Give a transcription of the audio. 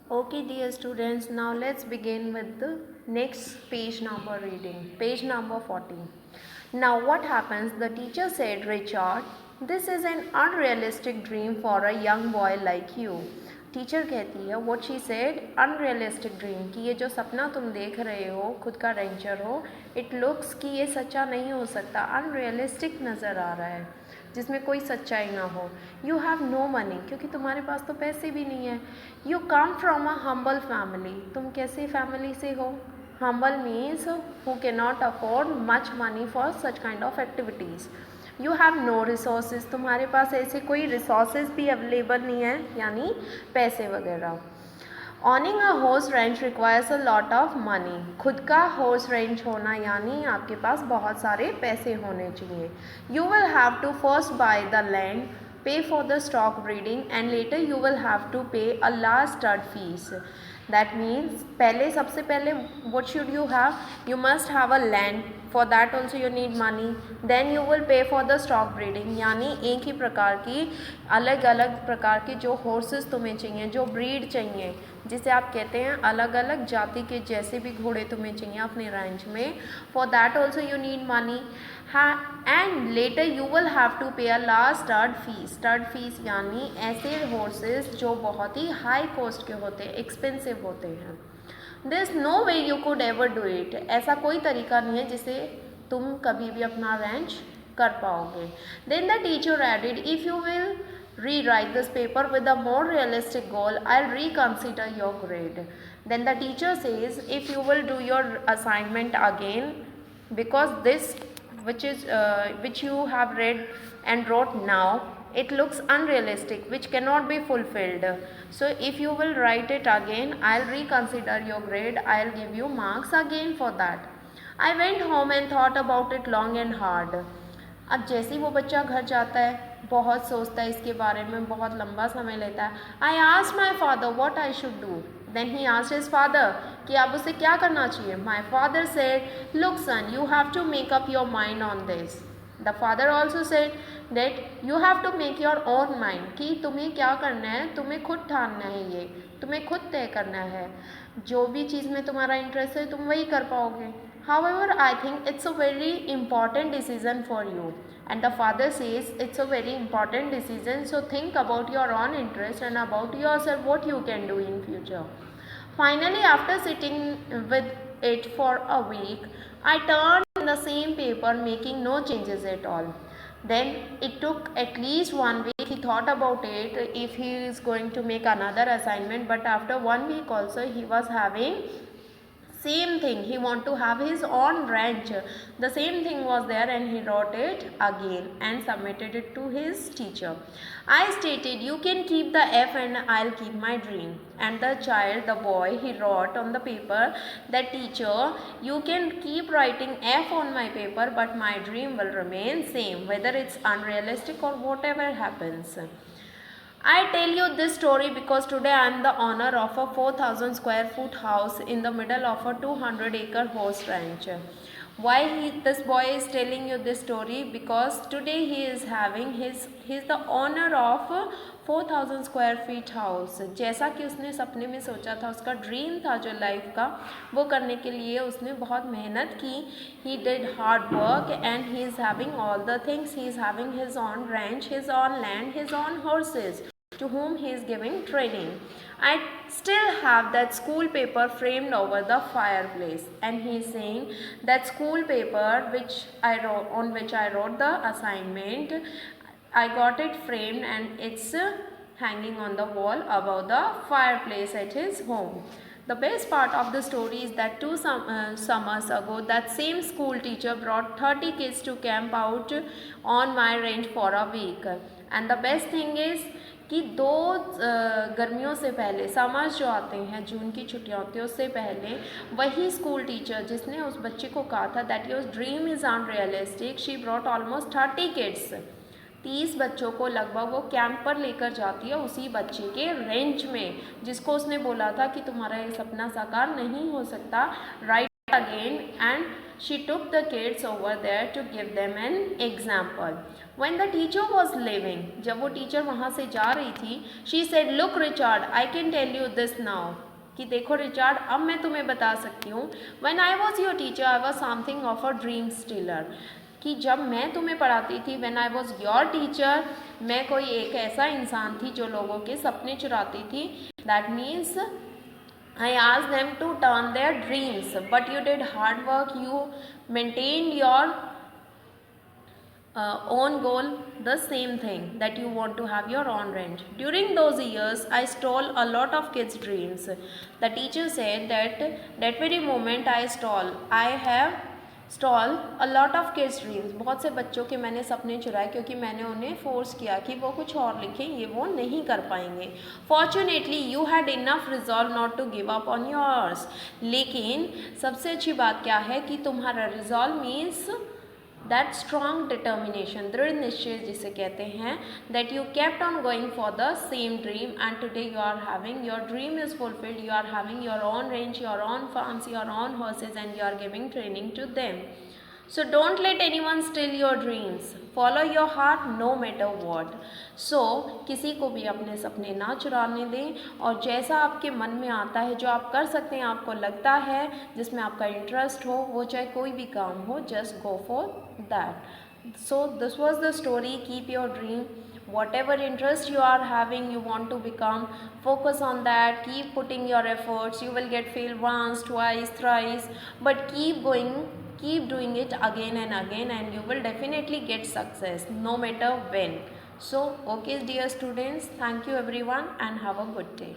Okay, dear students, now let's begin with the next page number reading, page number 14. Now, what happens? The teacher said, Richard, this is an unrealistic dream for a young boy like you. Teacher कहती है what she said unrealistic dream कि ये जो सपना तुम देख रहे हो खुद का रेंचर हो इट लुक्स कि ये सच्चा नहीं हो सकता अनरियलिस्टिक नज़र आ रहा है जिसमें कोई सच्चाई ना हो यू हैव नो मनी क्योंकि तुम्हारे पास तो पैसे भी नहीं है you come from a humble family तुम कैसे फैमिली से हो humble means who can not afford much money for such kind of activities you have no resources तुम्हारे पास ऐसे कोई रिसोर्सेज भी अवेलेबल नहीं है यानी पैसे वगैरह owning a horse ranch requires a lot of money खुद का हॉर्स रेंच होना यानी आपके पास बहुत सारे पैसे होने चाहिए you will have to first buy the land pay for the stock breeding and later you will have to pay a large stud fees that means पहले सबसे पहले what should you have you must have a land for that also you need money then you will pay for the stock breeding यानी एक ही प्रकार की अलग अलग प्रकार के जो horses तुम्हें चाहिए जो breed चाहिए जिसे आप कहते हैं अलग अलग जाति के जैसे भी घोड़े तुम्हें चाहिए अपने ranch में for that also you need money and later you will have to pay a large stud fees यानी ऐसे horses जो बहुत ही हाई कॉस्ट के होते हैं एक्सपेंसिव होते हैं there is no way you could ever do it ऐसा कोई तरीका नहीं है जिसे तुम कभी भी अपना रेंच कर पाओगे then the teacher added if you will rewrite this paper with a more realistic goal I'll reconsider your grade then the teacher says if you will do your assignment again because this which you have read and wrote now it looks unrealistic which cannot be fulfilled so if you will write it again I'll reconsider your grade I'll give you marks again for that I went home and thought about it long and hard अब जैसे ही वो बच्चा घर जाता है बहुत सोचता है इसके बारे में बहुत लंबा समय लेता है I asked my father what I should do then he asked his father कि अब उसे क्या करना चाहिए my father said look son you have to make up your mind on this the father also said that you have to make your own mind कि तुम्हें क्या करना है तुम्हें खुद ठानना है ये तुम्हें खुद तय करना है जो भी चीज़ में तुम्हारा इंटरेस्ट है तुम वही कर पाओगे However, I think it's a very important decision for you. And the father says it's a very important decision. So think about your own interest and about yourself what you can do in future. Finally, after sitting with it for a week, I turned in the same paper making no changes at all. Then it took at least 1 week. He thought about it if he is going to make another assignment. But after 1 week also he was having same thing he want to have his own ranch the same thing was there and he wrote it again and submitted it to his teacher I stated you can keep the F and I'll keep my dream and the boy he wrote on the paper that teacher you can keep writing F on my paper but my dream will remain same whether it's unrealistic or whatever happens I tell you this story because today I am the owner of a 4,000 square foot house in the middle of a 200-acre horse ranch. Why this boy is telling you this story? Because today he is the owner of 4,000 square feet house. जैसा कि उसने सपने में सोचा था उसका dream था जो लाइफ का वो करने के लिए उसने बहुत मेहनत की he did hard work and he is having all the things he is having his own ranch his own land his own horses to whom he is giving training. I still have that school paper framed over the fireplace and he is saying that school paper on which I wrote the assignment I got it framed and it's hanging on the wall above the fireplace at his home. The best part of the story is that two summers ago that same school teacher brought 30 kids to camp out on my ranch for a week and the best thing is कि दो गर्मियों से पहले summers जो आते हैं जून की छुट्टियाँ होती है उससे पहले वही स्कूल टीचर जिसने उस बच्चे को कहा था that your dream is unrealistic she brought almost 30 kids 30 बच्चों को लगभग वो कैंप पर लेकर जाती है उसी बच्चे के रेंच में जिसको उसने बोला था कि तुम्हारा ये सपना साकार नहीं हो सकता right again and she took the kids over there to give them an example. When the teacher was leaving, जब वो टीचर वहाँ से जा रही थी, she said, look Richard, I can tell you this now. कि देखो रिचार्ड, अब मैं तुम्हें बता सकती हूँ, when I was your teacher I was something of a dream stealer. कि जब मैं तुम्हें पढ़ाती थी, when I was your teacher, मैं कोई एक ऐसा इंसान थी जो लोगों के सपने चुराती थी. That means I asked them to turn their dreams, but you did hard work, you maintained your own goal, the same thing that you want to have your own range. During those years, I stole a lot of kids' dreams. The teacher said that very moment I have stole a lot of kids' dreams. बहुत से बच्चों के मैंने सपने चुराए क्योंकि मैंने उन्हें फोर्स किया कि वो कुछ और लिखें, ये वो नहीं कर पाएंगे. Fortunately, you had enough resolve not to give up on yours. लेकिन सबसे अच्छी बात क्या है कि तुम्हारा resolve means that strong determination, दृढ़ निश्चय जिसे कहते हैं, that you kept on going for the same dream and today you are having your dream is fulfilled, you are having your own range, your own farms, your own horses and you are giving training to them. So don't let anyone steal your dreams, follow your heart no matter what. So किसी को भी अपने सपने ना चुराने दें और जैसा आपके मन में आता है, जो आप कर सकते हैं, आपको लगता है, जिसमें आपका इंटरेस्ट हो, वो चाहे कोई भी काम हो, just go for that. So this was the story. Keep your dream, whatever interest you are having, you want to become, focus on that, keep putting your efforts. You will get failed once, twice, thrice, but keep going, keep doing it again and again and you will definitely get success no matter when. So okay dear students, thank you everyone and have a good day.